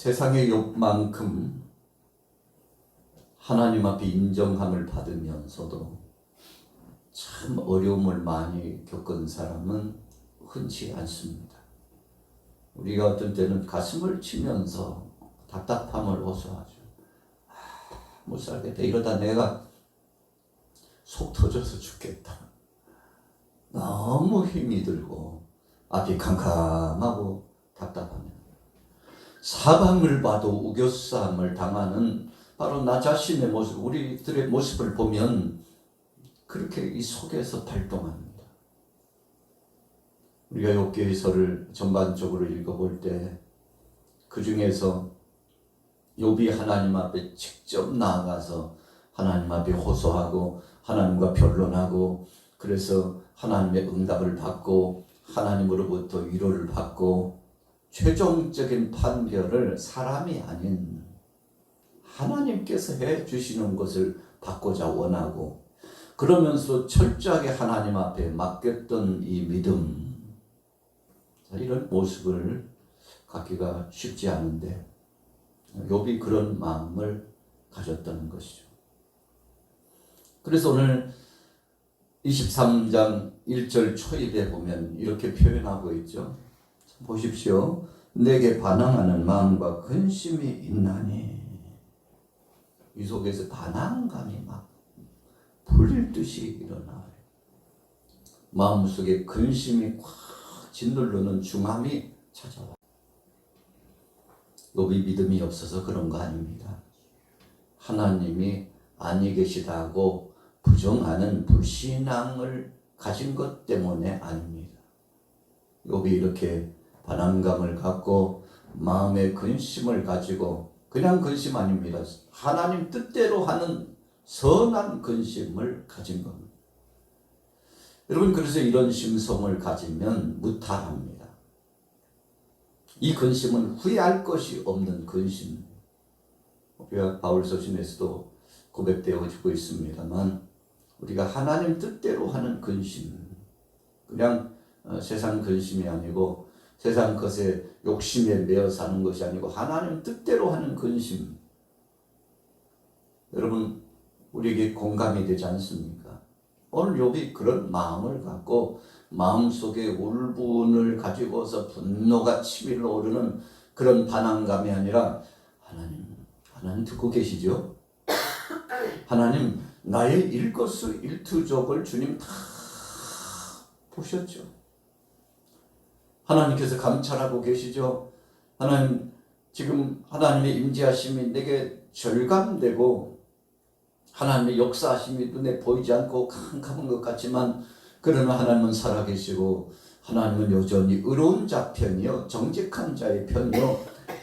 세상의 욕만큼 하나님 앞에 인정함을 받으면서도 참 어려움을 많이 겪은 사람은 흔치 않습니다. 우리가 어떤 때는 가슴을 치면서 답답함을 호소하죠. 못 살겠다. 이러다 내가 속 터져서 죽겠다. 너무 힘이 들고 앞이 캄캄하고 답답합니다. 사방을 봐도 우겨싸움을 당하는 바로 나 자신의 모습, 우리들의 모습을 보면 그렇게 이 속에서 발동합니다. 우리가 욥기서를 전반적으로 읽어볼 때 그 중에서 욥이 하나님 앞에 직접 나아가서 하나님 앞에 호소하고 하나님과 변론하고 그래서 하나님의 응답을 받고 하나님으로부터 위로를 받고 최종적인 판결을 사람이 아닌 하나님께서 해주시는 것을 받고자 원하고 그러면서 철저하게 하나님 앞에 맡겼던 이 믿음, 이런 모습을 갖기가 쉽지 않은데 욥이 그런 마음을 가졌다는 것이죠. 그래서 오늘 23장 1절 초입에 보면 이렇게 표현하고 있죠. 보십시오. 내게 반항하는 마음과 근심이 있나니. 이 속에서 반항감이 막 풀릴 듯이 일어나요. 마음속에 근심이 꽉 짓누르는 중함이 찾아와요. 욥이 믿음이 없어서 그런 거 아닙니다. 하나님이 아니 계시다고 부정하는 불신앙을 가진 것 때문에 아닙니다. 욥이 이렇게 반항감을 갖고 마음의 근심을 가지고 그냥 근심 아닙니다. 하나님 뜻대로 하는 선한 근심을 가진 겁니다. 여러분 그래서 이런 심성을 가지면 무탈합니다. 이 근심은 후회할 것이 없는 근심. 우리가 바울서신에서도 고백되어지고 있습니다만 우리가 하나님 뜻대로 하는 근심, 그냥 세상 근심이 아니고 세상 것에 욕심에 매여 사는 것이 아니고 하나님 뜻대로 하는 근심. 여러분 우리에게 공감이 되지 않습니까? 오늘 욥이 그런 마음을 갖고 마음속에 울분을 가지고서 분노가 치밀어 오르는 그런 반항감이 아니라 하나님 듣고 계시죠? 하나님 나의 일거수일투족을 주님 다 보셨죠? 하나님께서 감찰하고 계시죠? 하나님 지금 하나님의 임재하심이 내게 절감되고 하나님의 역사하심이 눈에 보이지 않고 캄캄한 것 같지만 그러나 하나님은 살아계시고 하나님은 여전히 의로운 자 편이요 정직한 자의 편이요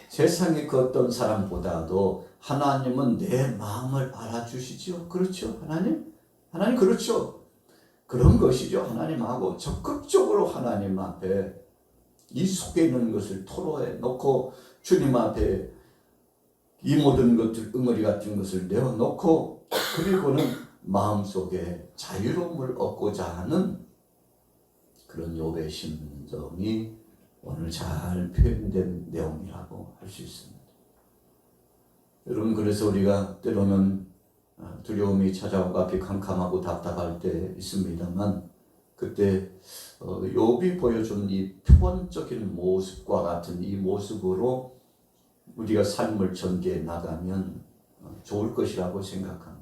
세상의 그 어떤 사람보다도 하나님은 내 마음을 알아주시죠. 그렇죠? 하나님 그렇죠. 그런 것이죠. 하나님하고 적극적으로 하나님 앞에 이 속에 있는 것을 토로해 놓고 주님 앞에 이 모든 것들 응어리 같은 것을 내어놓고 그리고는 마음속에 자유로움을 얻고자 하는 그런 욥의 심정이 오늘 잘 표현된 내용이라고 할 수 있습니다. 여러분 그래서 우리가 때로는 두려움이 찾아오고 앞이 캄캄하고 답답할 때 있습니다만 그때 욥이 보여준 이 표본적인 모습과 같은 이 모습으로 우리가 삶을 전개해 나가면 좋을 것이라고 생각합니다.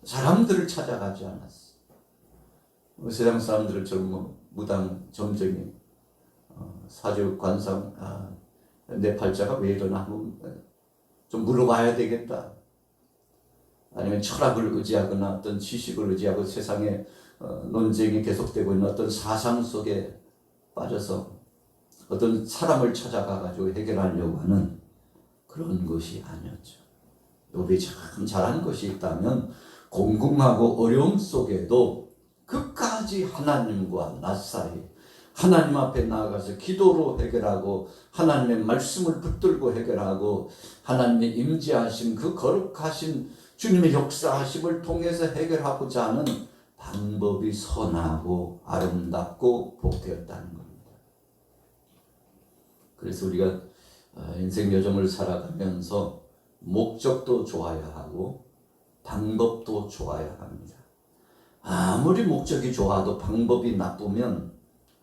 사람들을 찾아가지 않았어. 세상 사람들처럼 무당, 점쟁이, 사주, 관상, 내 팔자가 왜 이러나 좀 물어봐야 되겠다. 아니면 철학을 의지하거나 어떤 지식을 의지하고 세상에 논쟁이 계속되고 있는 어떤 사상 속에 빠져서 어떤 사람을 찾아가가지고 해결하려고 하는 그런 것이 아니었죠. 욥이 참 잘한 것이 있다면 공공하고 어려움 속에도 끝까지 하나님과 나 사이 하나님 앞에 나아가서 기도로 해결하고 하나님의 말씀을 붙들고 해결하고 하나님의 임재하심 그 거룩하신 주님의 역사하심을 통해서 해결하고자 하는 방법이 선하고 아름답고 복되었다는 겁니다. 그래서 우리가 인생 여정을 살아가면서 목적도 좋아야 하고 방법도 좋아야 합니다. 아무리 목적이 좋아도 방법이 나쁘면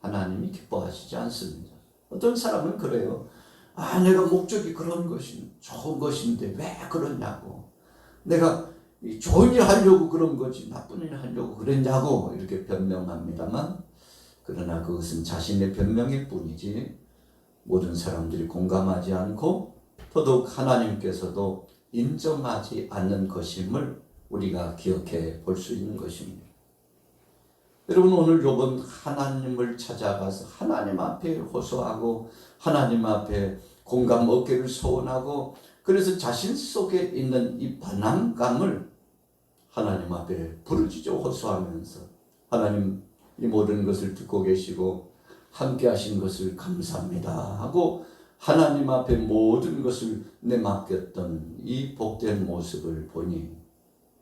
하나님이 기뻐하시지 않습니다. 어떤 사람은 그래요. 내가 목적이 그런 것이 좋은 것인데 왜 그러냐고. 내가 좋은 일 하려고 그런 거지 나쁜 일 하려고 그랬냐고 이렇게 변명합니다만, 그러나 그것은 자신의 변명일 뿐이지 모든 사람들이 공감하지 않고 더더욱 하나님께서도 인정하지 않는 것임을 우리가 기억해 볼 수 있는 것입니다. 여러분, 오늘 욥은 하나님을 찾아가서 하나님 앞에 호소하고 하나님 앞에 공감 얻기를 소원하고, 그래서 자신 속에 있는 이 반항감을 하나님 앞에 부르짖어 호소하면서, 하나님 이 모든 것을 듣고 계시고 함께 하신 것을 감사합니다 하고 하나님 앞에 모든 것을 내맡겼던 이 복된 모습을 보니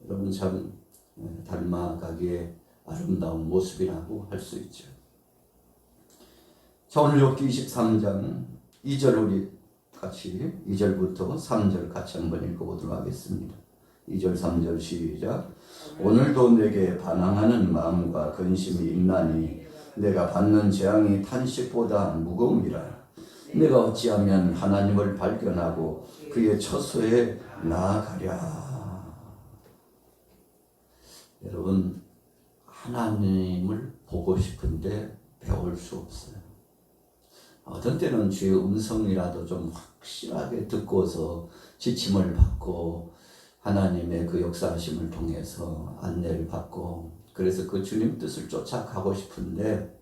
여러분 참 닮아가기에 아름다운 모습이라고 할 수 있죠. 자, 오늘 욥기 23장 2절 우리 같이 2절부터 3절 같이 한번 읽어보도록 하겠습니다. 2절 3절 시작. 오늘도 내게 반항하는 마음과 근심이 있나니 내가 받는 재앙이 탄식보다 무거움이라. 내가 어찌하면 하나님을 발견하고 그의 처소에 나아가랴. 여러분, 하나님을 보고 싶은데 배울 수 없어요. 어떤 때는 주의 음성이라도 좀 확실하게 듣고서 지침을 받고 하나님의 그 역사하심을 통해서 안내를 받고, 그래서 그 주님 뜻을 쫓아가고 싶은데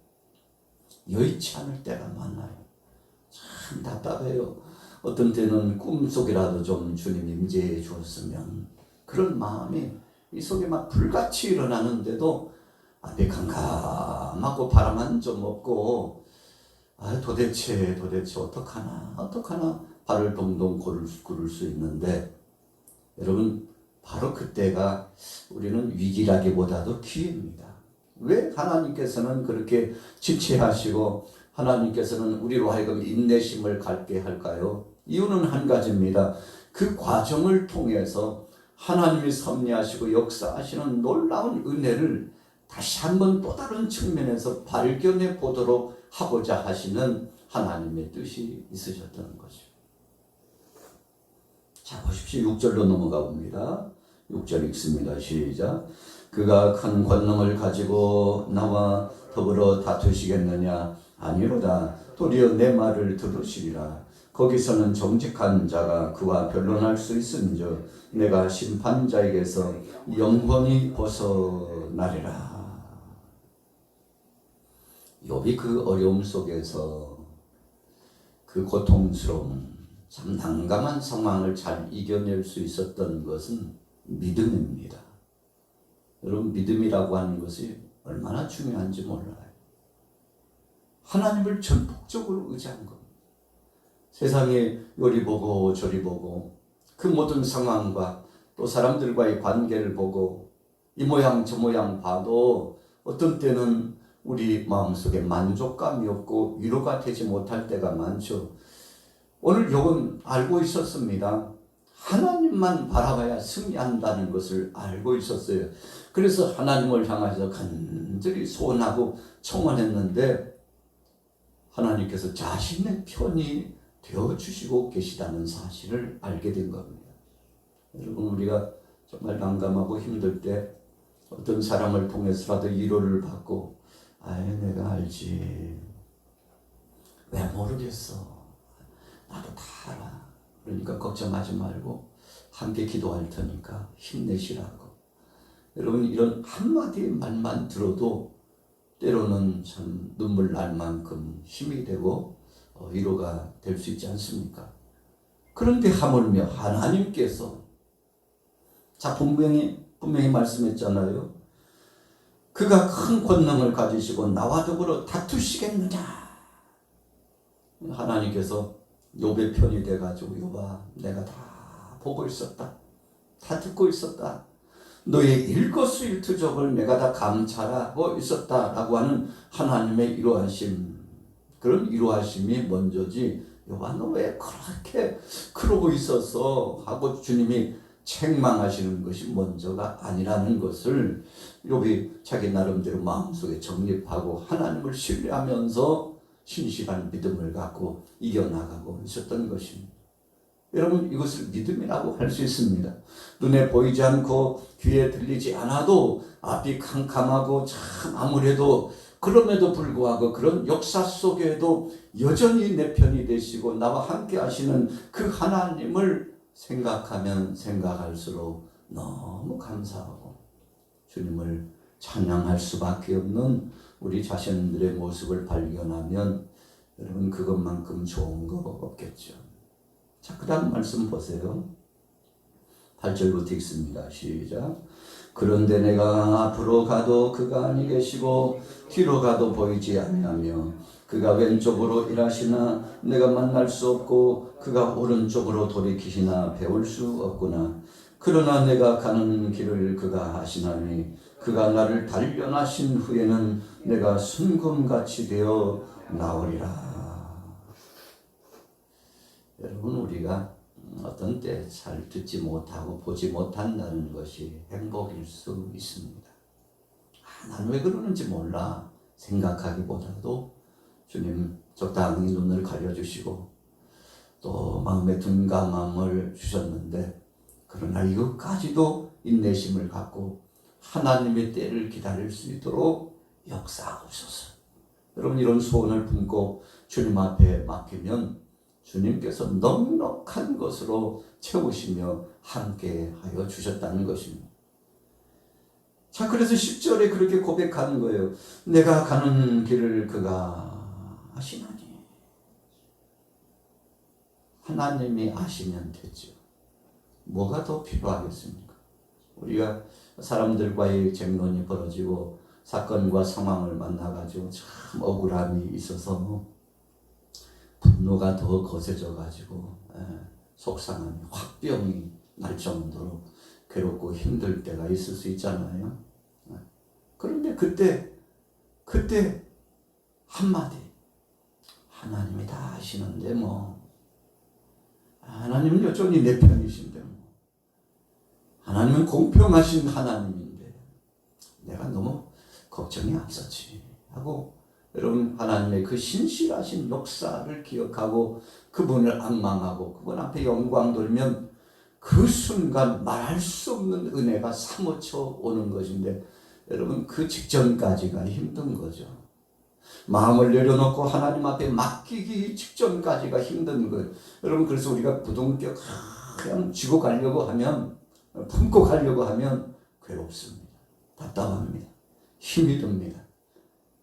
여의치 않을 때가 많아요. 참 답답해요. 어떤 때는 꿈속이라도 좀 주님 임재해 주었으면, 그런 마음이 이 속에 막 불같이 일어나는데도 앞에 캄캄하고 바람 한 점 없고, 도대체 어떡하나 발을 동동 구를 수 있는데, 여러분, 바로 그때가 우리는 위기라기보다도 기회입니다. 왜 하나님께서는 그렇게 지체하시고 하나님께서는 우리로 하여금 인내심을 갖게 할까요? 이유는 한 가지입니다. 그 과정을 통해서 하나님이 섭리하시고 역사하시는 놀라운 은혜를 다시 한번 또 다른 측면에서 발견해 보도록 하고자 하시는 하나님의 뜻이 있으셨다는 것이죠. 자, 보십시오. 6절로 넘어가 봅니다. 6절 읽습니다. 시작. 그가 큰 권능을 가지고 나와 더불어 다투시겠느냐? 아니로다. 도리어 내 말을 들으시리라. 거기서는 정직한 자가 그와 변론할 수 있은즉 내가 심판자에게서 영원히 벗어나리라. 욥이 그 어려움 속에서 그 고통스러운 참 난감한 상황을 잘 이겨낼 수 있었던 것은 믿음입니다. 여러분, 믿음이라고 하는 것이 얼마나 중요한지 몰라요. 하나님을 전폭적으로 의지한 겁니다. 세상에 요리 보고 저리 보고 그 모든 상황과 또 사람들과의 관계를 보고 이 모양 저 모양 봐도 어떤 때는 우리 마음속에 만족감이 없고 위로가 되지 못할 때가 많죠. 오늘 욥은 알고 있었습니다. 하나님만 바라봐야 승리한다는 것을 알고 있었어요. 그래서 하나님을 향해서 간절히 소원하고 청원했는데 하나님께서 자신의 편이 되어주시고 계시다는 사실을 알게 된 겁니다. 여러분, 우리가 정말 난감하고 힘들 때 어떤 사람을 통해서라도 위로를 받고 내가 알지, 왜 모르겠어, 나도 다 알아, 그러니까 걱정하지 말고 함께 기도할 테니까 힘내시라고. 여러분, 이런 한마디의 말만 들어도 때로는 참 눈물 날 만큼 힘이 되고 위로가 될 수 있지 않습니까? 그런데 하물며 하나님께서 분명히 말씀했잖아요. 그가 큰 권능을 가지시고 나와 더불어 다투시겠느냐. 하나님께서 욥의 편이 돼가지고 욥아, 내가 다 보고 있었다, 다 듣고 있었다, 너의 일거수일투족을 내가 다 감찰하고 있었다라고 하는 하나님의 위로하심, 그런 위로하심이 먼저지 여봐 너 왜 그렇게 그러고 있었어 하고 주님이 책망하시는 것이 먼저가 아니라는 것을 욥이 자기 나름대로 마음속에 정립하고 하나님을 신뢰하면서 신실한 믿음을 갖고 이겨나가고 있었던 것입니다. 여러분 이것을 믿음이라고 할 수 있습니다. 눈에 보이지 않고 귀에 들리지 않아도 앞이 캄캄하고 참 아무래도 그럼에도 불구하고 그런 역사 속에도 여전히 내 편이 되시고 나와 함께 하시는 그 하나님을 생각하면 생각할수록 너무 감사하고 주님을 찬양할 수밖에 없는 우리 자신들의 모습을 발견하면 여러분 그것만큼 좋은 거 없겠죠. 자, 그 다음 말씀 보세요. 8절부터 읽습니다. 시작. 그런데 내가 앞으로 가도 그가 아니 계시고 뒤로 가도 보이지 아니하며 그가 왼쪽으로 일하시나 내가 만날 수 없고 그가 오른쪽으로 돌이키시나 배울 수 없구나. 그러나 내가 가는 길을 그가 아시나니 그가 나를 단련하신 후에는 내가 순금같이 되어 나오리라. 여러분 우리가 어떤 때 잘 듣지 못하고 보지 못한다는 것이 행복일 수 있습니다. 난 왜 그러는지 몰라 생각하기보다도 주님 적당히 눈을 가려주시고 또 마음의 둔감함을 주셨는데 그러나 이것까지도 인내심을 갖고 하나님의 때를 기다릴 수 있도록 역사하옵소서. 여러분 이런 소원을 품고 주님 앞에 맡기면 주님께서 넉넉한 것으로 채우시며 함께하여 주셨다는 것입니다. 자, 그래서 10절에 그렇게 고백하는 거예요. 내가 가는 길을 그가 아시나니. 하나님이 아시면 되죠. 뭐가 더 필요하겠습니까? 우리가 사람들과의 쟁론이 벌어지고 사건과 상황을 만나가지고 참 억울함이 있어서 분노가 더 거세져 가지고 속상함이 화병이 날 정도로 괴롭고 힘들 때가 있을 수 있잖아요. 그런데 그때 한마디 하나님이 다 아시는데 뭐 하나님은 여전히 내 편이신데 뭐 하나님은 공평하신 하나님인데 내가 너무 걱정이 앞섰지 하고 여러분 하나님의 그 신실하신 역사를 기억하고 그분을 앙망하고 그분 앞에 영광 돌면 그 순간 말할 수 없는 은혜가 사무쳐 오는 것인데 여러분 그 직전까지가 힘든 거죠. 마음을 내려놓고 하나님 앞에 맡기기 직전까지가 힘든 거예요. 여러분 그래서 우리가 부둥켜 그냥 쥐고 가려고 하면 품고 가려고 하면 괴롭습니다. 답답합니다. 힘이 듭니다.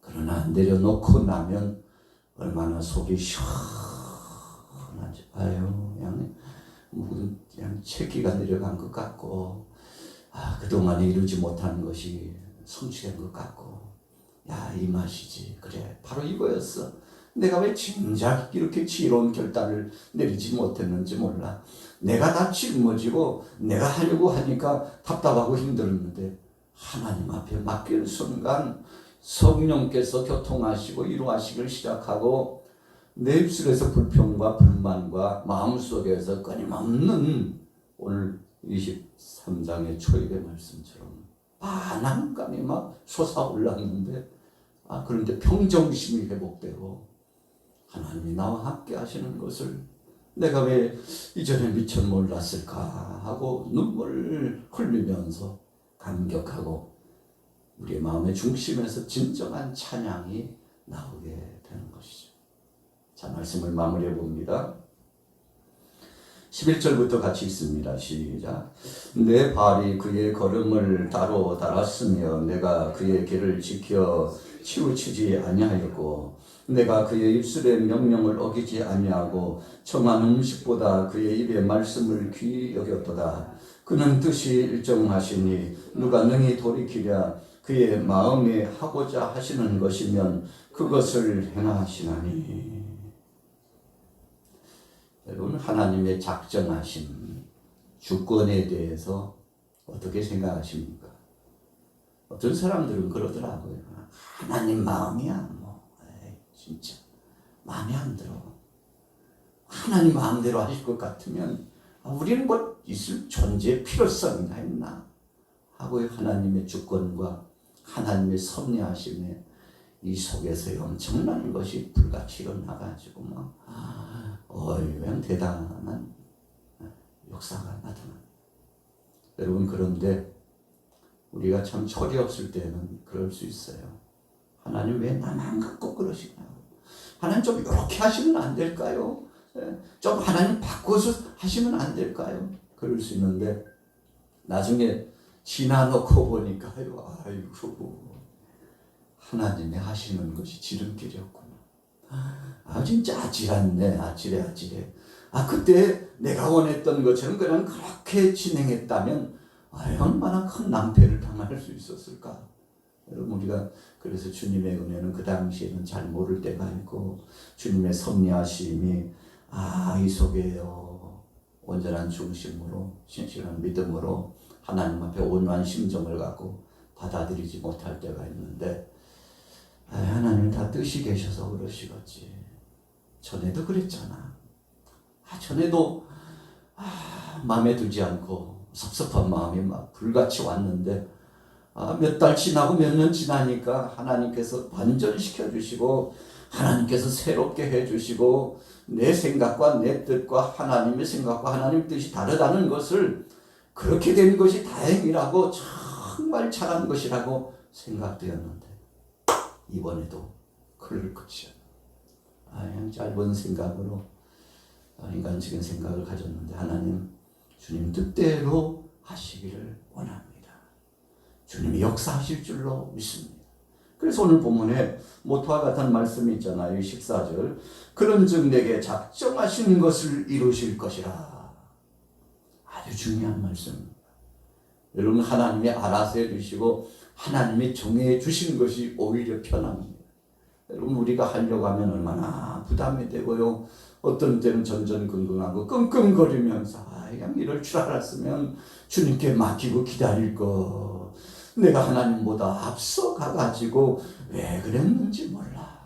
그러나 내려놓고 나면 얼마나 속이 시원한지 봐요. 그냥 채기가 내려간 것 같고 그동안에 이루지 못한 것이 성취된 것 같고 이 맛이지. 그래 바로 이거였어. 내가 왜 진작 이렇게 지혜로운 결단을 내리지 못했는지 몰라. 내가 다 짊어지고 내가 하려고 하니까 답답하고 힘들었는데 하나님 앞에 맡길 순간 성령께서 교통하시고 이루하시기를 시작하고 내 입술에서 불평과 불만과 마음속에서 끊임없는 오늘 23장의 초입의 말씀처럼 반항감이 막 솟아올랐는데 그런데 평정심이 회복되고 하나님이 나와 함께 하시는 것을 내가 왜 이전에 미처 몰랐을까 하고 눈물을 흘리면서 감격하고 우리의 마음의 중심에서 진정한 찬양이 나오게 되는 것이죠. 자, 말씀을 마무리해 봅니다. 11절부터 같이 읽습니다. 시작. 내 발이 그의 걸음을 따로 달았으며 내가 그의 길을 지켜 치우치지 아니하였고 내가 그의 입술의 명령을 어기지 아니하고 청한 음식보다 그의 입의 말씀을 귀히 여겼도다. 그는 뜻이 일정하시니 누가 능히 돌이키랴. 그의 마음에 하고자 하시는 것이면 그것을 행하시나니. 여러분 하나님의 작정하신 주권에 대해서 어떻게 생각하십니까? 어떤 사람들은 그러더라고요. 하나님 마음이야 뭐 진짜 마음에 안 들어. 하나님 마음대로 하실 것 같으면 우리는 뭐 있을 존재의 필요성이나 있나 하고 하나님의 주권과 하나님의 섭리하심에 이 속에서 엄청난 것이 불같이 일어나가지고 막 그냥 대단한 역사가 나타납니다. 여러분, 그런데 우리가 참 철이 없을 때는 그럴 수 있어요. 하나님 왜 나만 갖고 그러시냐고. 하나님 좀 이렇게 하시면 안 될까요? 좀 하나님 바꿔서 하시면 안 될까요? 그럴 수 있는데 나중에 지나놓고 보니까요, 아이고, 하나님이 하시는 것이 지름길이었구나. 진짜 아찔하네, 아찔해. 그때 내가 원했던 것처럼 그냥 그렇게 진행했다면 얼마나 큰 낭패를 당할 수 있었을까. 여러분, 우리가 그래서 주님의 은혜는 그 당시에는 잘 모를 때가 있고, 주님의 섭리하심이 이 속에요, 온전한 중심으로 신실한 믿음으로 하나님 앞에 온유한 심정을 갖고 받아들이지 못할 때가 있는데, 하나님 다 뜻이 계셔서 그러시겠지. 전에도 그랬잖아. 전에도 마음에 들지 않고 섭섭한 마음이 막 불같이 왔는데 몇 달 지나고 몇 년 지나니까 하나님께서 반전시켜 주시고 하나님께서 새롭게 해 주시고 내 생각과 내 뜻과 하나님의 생각과 하나님의 뜻이 다르다는 것을, 그렇게 된 것이 다행이라고, 정말 잘한 것이라고 생각되었는데 이번에도 그럴 것이야. 그냥 짧은 생각으로 인간적인 생각을 가졌는데 하나님, 주님 뜻대로 하시기를 원합니다. 주님이 역사하실 줄로 믿습니다. 그래서 오늘 본문에 모토와 같은 말씀이 있잖아요. 14절. 그런즉 내게 작정하신 것을 이루실 것이라. 아주 중요한 말씀입니다. 여러분, 하나님이 알아서 해주시고 하나님이 정해 주신 것이 오히려 편합니다. 여러분, 우리가 하려고 하면 얼마나 부담이 되고요. 어떤 때는 전전긍긍하고 끙끙거리면서 그냥 이럴 줄 알았으면 주님께 맡기고 기다릴 거. 내가 하나님보다 앞서 가가지고 왜 그랬는지 몰라.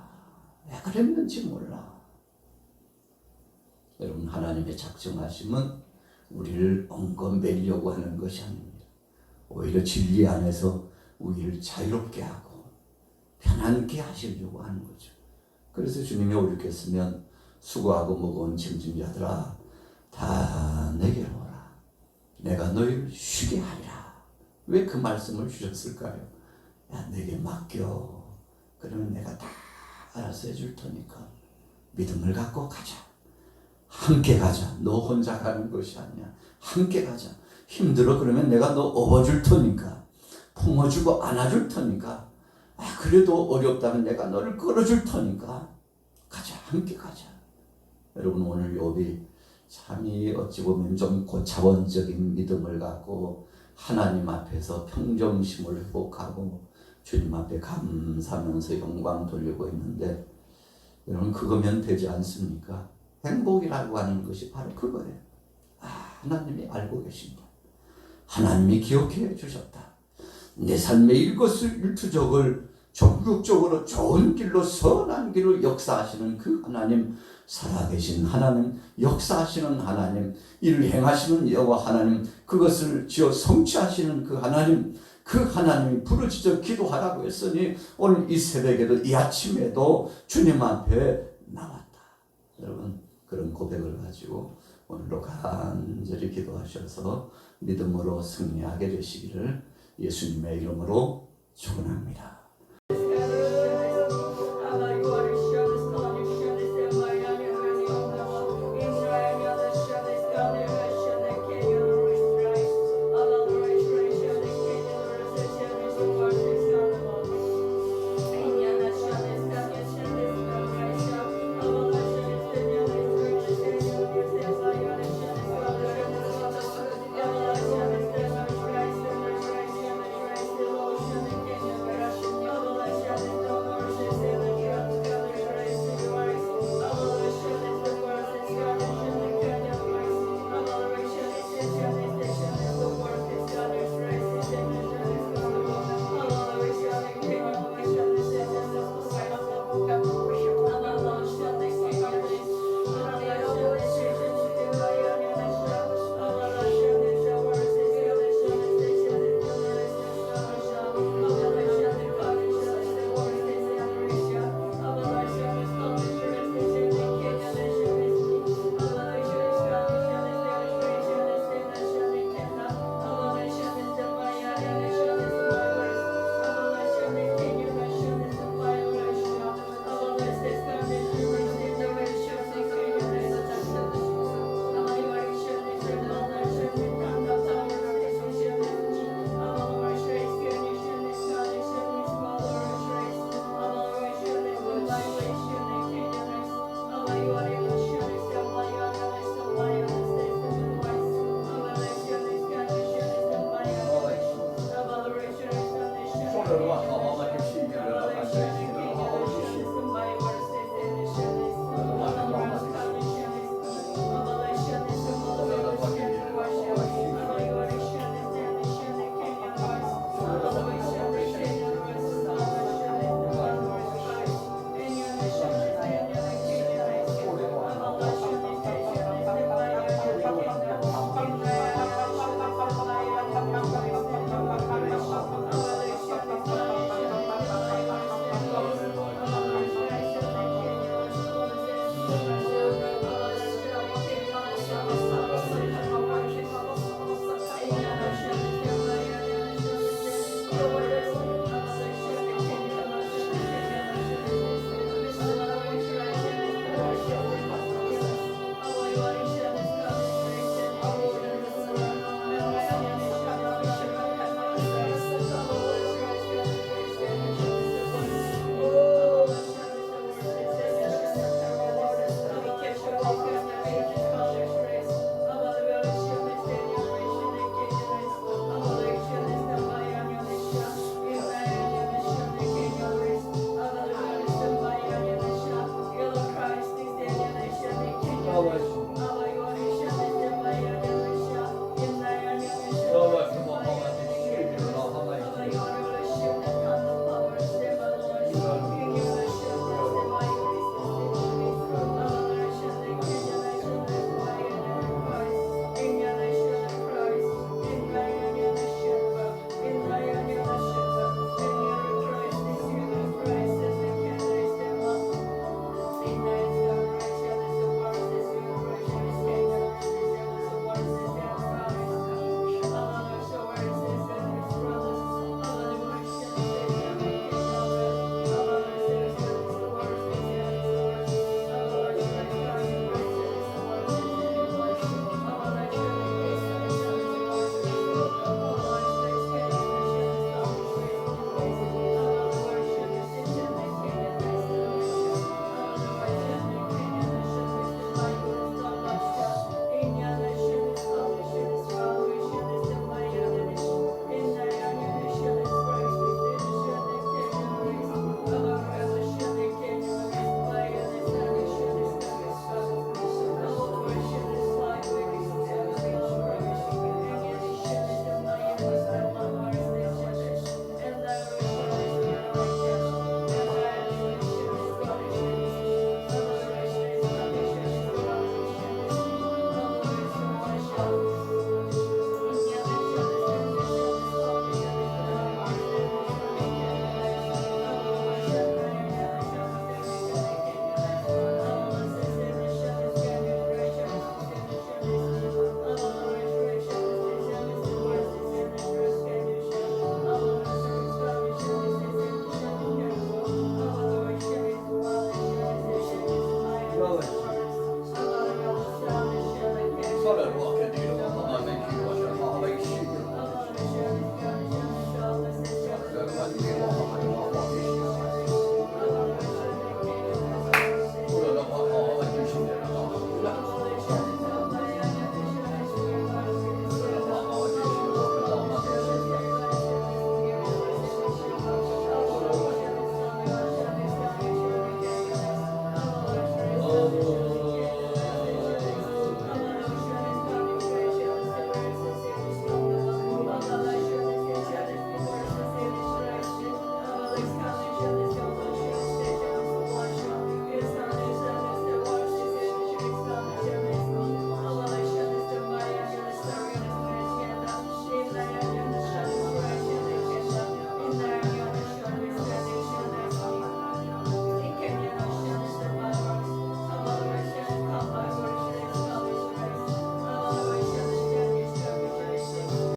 여러분, 하나님의 작정하심은 우리를 엉거매려고 하는 것이 아닙니다. 오히려 진리 안에서 우리를 자유롭게 하고 편안케 하시려고 하는 거죠. 그래서 주님이 오죽했으면 수고하고 무거운 짐진 자들아 다 내게로 오라. 내가 너희를 쉬게 하리라. 왜 그 말씀을 주셨을까요? 내게 맡겨. 그러면 내가 다 알아서 해줄 테니까 믿음을 갖고 가자. 함께 가자. 너 혼자 가는 것이 아니야. 함께 가자. 힘들어 그러면 내가 너 업어줄 테니까, 품어주고 안아줄 테니까, 그래도 어렵다면 내가 너를 끌어줄 테니까 가자. 함께 가자. 여러분, 오늘 욥이 참이 어찌 보면 좀 고차원적인 믿음을 갖고 하나님 앞에서 평정심을 회복하고 주님 앞에 감사하면서 영광 돌리고 있는데, 여러분, 그거면 되지 않습니까? 행복이라고 하는 것이 바로 그거예요. 하나님이 알고 계신다. 하나님이 기억해 주셨다. 내 삶의 일거수일투족을 전국적으로 좋은 길로, 선한 길로 역사하시는 그 하나님, 살아계신 하나님, 역사하시는 하나님, 일을 행하시는 여호와 하나님, 그것을 지어 성취하시는 그 하나님, 그 하나님이 부르짖어 기도하라고 했으니 오늘 이 새벽에도, 이 아침에도 주님 앞에 나왔다. 여러분, 그런 고백을 가지고 오늘도 간절히 기도하셔서 믿음으로 승리하게 되시기를 예수님의 이름으로 축원합니다.